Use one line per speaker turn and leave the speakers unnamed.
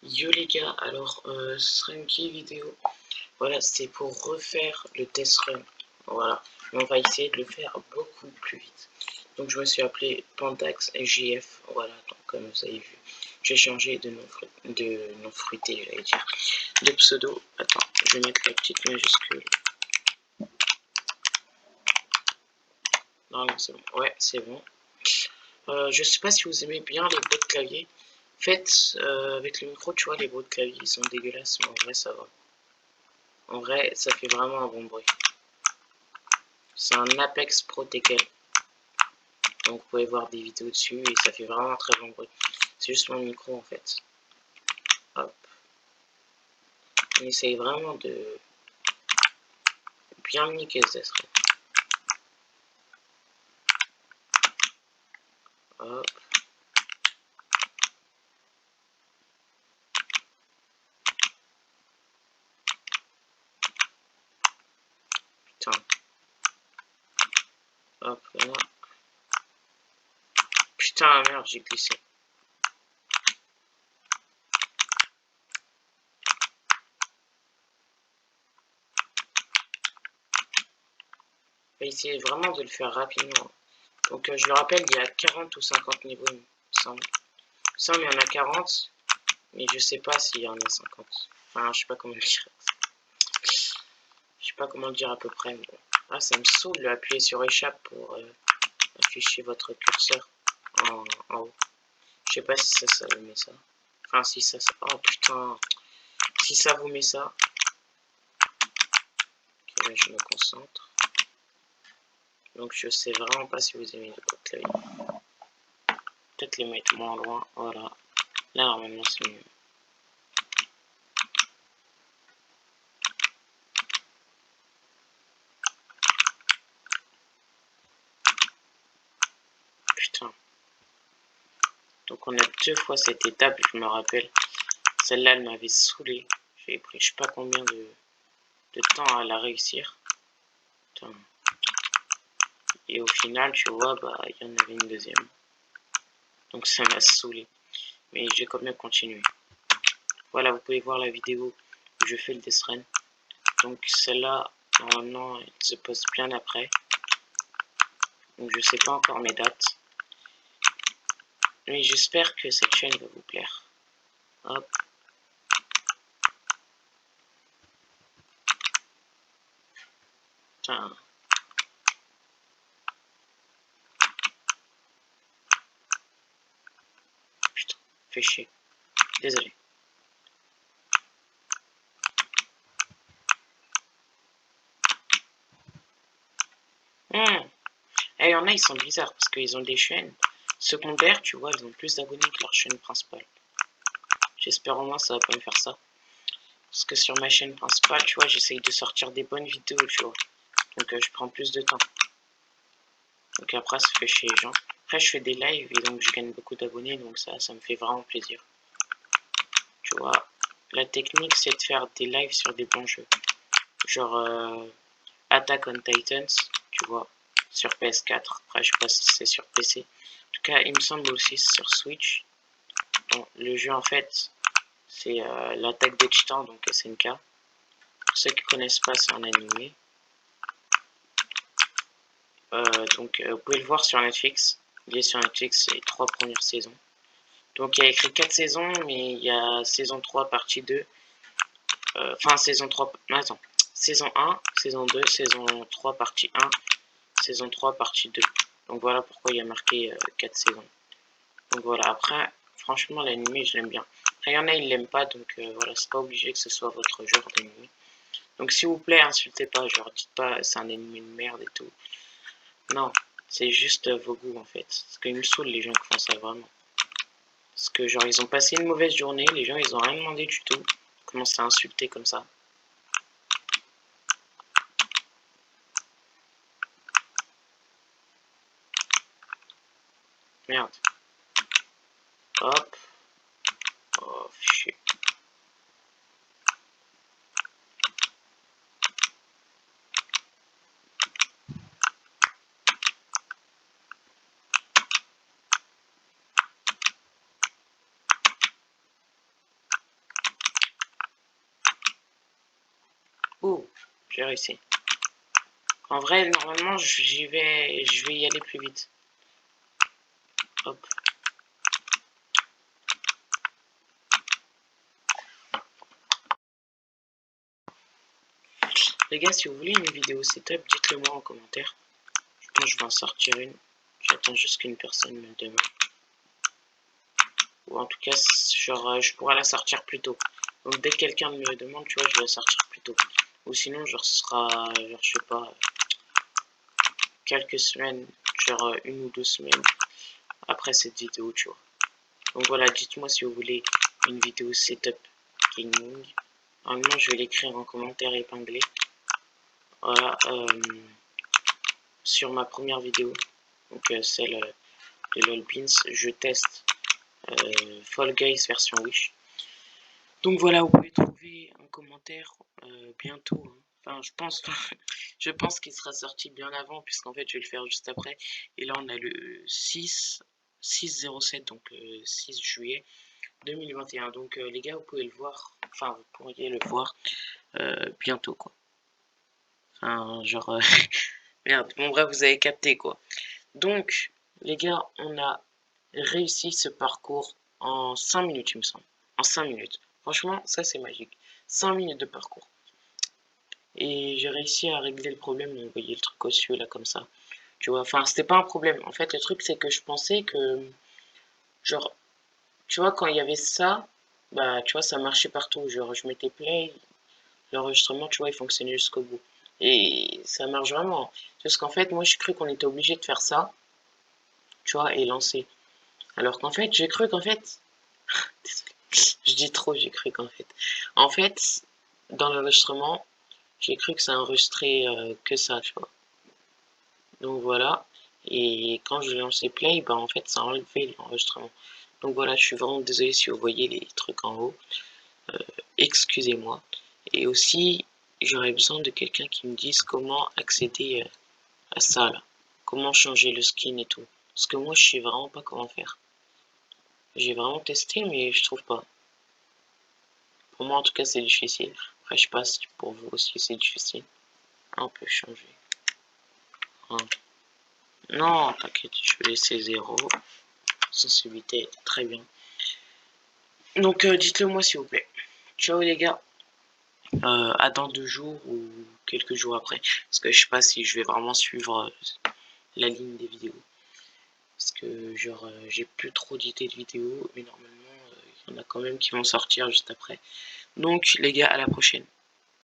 Yo les gars, alors ce sera une petite vidéo. Voilà, c'est pour refaire le test run. Voilà, on va essayer de le faire beaucoup plus vite. Donc je me suis appelé Pantax JF. Voilà, donc comme vous avez vu, j'ai changé de nom fruité, j'allais dire, de pseudo. Attends, je vais mettre la petite majuscule. Non, c'est bon. Ouais, c'est bon. Je sais pas si vous aimez bien les bruits de clavier. En fait, avec le micro, tu vois, les bruits de clavier, ils sont dégueulasses, mais en vrai, ça va. En vrai, ça fait vraiment un bon bruit. C'est un Apex Protecel. Donc vous pouvez voir des vidéos dessus et ça fait vraiment un très bon bruit. C'est juste mon micro en fait. Hop. On essaye vraiment de bien niquer ce serait. Hop. Putain. Hop là. Putain merde, j'ai glissé. On va essayer vraiment de le faire rapidement. Donc je le rappelle, il y a 40 ou 50 niveaux, il me semble. Il me semble qu'il y en a 40, mais je sais pas s'il y en a 50. Enfin, je sais pas comment le dire. Je sais pas comment le dire à peu près, mais bon. Ah, ça me saoule d'appuyer sur échappe pour afficher votre curseur en haut. Je sais pas si ça vous met ça. Enfin, si ça. Oh putain. Si ça vous met ça. Ok, là, je me concentre. Donc, je sais vraiment pas si vous aimez le clavier. Peut-être les mettre moins loin. Voilà. Là, normalement, c'est mieux. Putain. Donc, on a 2 fois cette étape, je me rappelle. Celle-là, elle m'avait saoulé. J'ai pris je sais pas combien de temps à la réussir. Putain. Et au final, tu vois, bah, il y en avait une deuxième. Donc, ça m'a saoulé. Mais j'ai quand même continué. Voilà, vous pouvez voir la vidéo où je fais le Death Run. Donc celle-là, normalement, elle se pose bien après. Donc je sais pas encore mes dates. Mais j'espère que cette chaîne va vous plaire. Hop. Putain. Putain, fait chier. Désolé. Et il y en a, ils sont bizarres parce qu'ils ont des chaînes secondaires, tu vois, ils ont plus d'abonnés que leur chaîne principale. J'espère au moins ça va pas me faire ça. Parce que sur ma chaîne principale, tu vois, j'essaye de sortir des bonnes vidéos, tu vois. Donc je prends plus de temps. Donc après, ça fait chier les gens. Après, je fais des lives et donc je gagne beaucoup d'abonnés, donc ça me fait vraiment plaisir. Tu vois, la technique, c'est de faire des lives sur des bons jeux. Genre Attack on Titans, tu vois, sur PS4. Après, je sais pas si c'est sur PC. En tout cas, il me semble aussi sur Switch. Bon, le jeu, en fait, c'est l'attaque des titans, donc SNK. Pour ceux qui connaissent pas, c'est un animé. Donc, vous pouvez le voir sur Netflix. Il est sur Netflix, c'est les 3 premières saisons. Donc, il y a écrit 4 saisons, mais il y a saison 3, partie 2. Enfin, saison 3. Attends. Saison 1, saison 2, saison 3, partie 1, saison 3, partie 2. Donc, voilà pourquoi il y a marqué 4 saisons. Donc, voilà. Après, franchement, l'anime, je l'aime bien. Après, il y en a, ils l'aiment pas, donc voilà, c'est pas obligé que ce soit votre genre d'anime. Donc, s'il vous plaît, insultez pas, genre, dites pas c'est un anime de merde et tout. Non, c'est juste vos goûts en fait. Parce qu'ils me saoulent les gens qui font ça vraiment. Parce que genre ils ont passé une mauvaise journée, les gens ils ont rien demandé du tout. Ils commencent à insulter comme ça. Merde. Hop. Oh shit. Oh, j'ai réussi. En vrai, normalement, je vais y aller plus vite. Hop. Les gars, si vous voulez une vidéo setup, dites-le moi en commentaire. Moi, je vais en sortir une. J'attends juste qu'une personne me demande. Ou en tout cas, genre, je pourrais la sortir plus tôt. Donc, dès que quelqu'un me demande, tu vois, je vais la sortir plus tôt. Ou sinon, genre, ce sera, genre, je sais pas, quelques semaines, genre 1 ou 2 semaines après cette vidéo, tu vois. Donc voilà, dites-moi si vous voulez une vidéo setup gaming. Normalement, je vais l'écrire en commentaire épinglé. Voilà, sur ma première vidéo, donc celle de LOLbeans, je teste Fall Guys version Wish. Donc voilà, vous pouvez trouver un commentaire bientôt. Hein. Enfin, je pense qu'il sera sorti bien avant, puisqu'en fait, je vais le faire juste après. Et là, on a le 6/07, donc 6 juillet 2021. Donc les gars, vous pouvez le voir. Enfin, vous pourriez le voir bientôt, quoi. Enfin, genre... merde, bon bref, vous avez capté, quoi. Donc, les gars, on a réussi ce parcours en 5 minutes, il me semble. En 5 minutes. Franchement, ça, c'est magique. 5 minutes de parcours. Et j'ai réussi à régler le problème. Vous voyez le truc au-dessus, là, comme ça. Tu vois, enfin, c'était pas un problème. En fait, le truc, c'est que je pensais que... Genre, tu vois, quand il y avait ça, bah, tu vois, ça marchait partout. Genre, je mettais play, l'enregistrement, tu vois, il fonctionnait jusqu'au bout. Et ça marche vraiment. Parce qu'en fait, moi, j'ai cru qu'on était obligé de faire ça, tu vois, et lancer. Alors qu'en fait, j'ai cru qu'en fait... Désolé. Je dis trop, j'ai cru qu'en fait... En fait, dans l'enregistrement, j'ai cru que ça enregistrait que ça, tu vois. Donc voilà. Et quand je lançais play, bah en fait, ça enlevait l'enregistrement. Donc voilà, je suis vraiment désolé si vous voyez les trucs en haut. Excusez-moi. Et aussi, j'aurais besoin de quelqu'un qui me dise comment accéder à ça, là. Comment changer le skin et tout. Parce que moi, je sais vraiment pas comment faire. J'ai vraiment testé, mais je trouve pas. Pour moi, en tout cas, c'est difficile. Après, je sais pas si pour vous aussi, c'est difficile. Ah, on peut changer. Ah. Non, t'inquiète, je vais laisser 0. Sensibilité, très bien. Donc, dites-le moi, s'il vous plaît. Ciao, les gars. À dans 2 jours ou quelques jours après. Parce que je sais pas si je vais vraiment suivre la ligne des vidéos. Parce que, genre, j'ai plus trop d'idées de vidéos. Mais normalement, il y en a quand même qui vont sortir juste après. Donc, les gars, à la prochaine.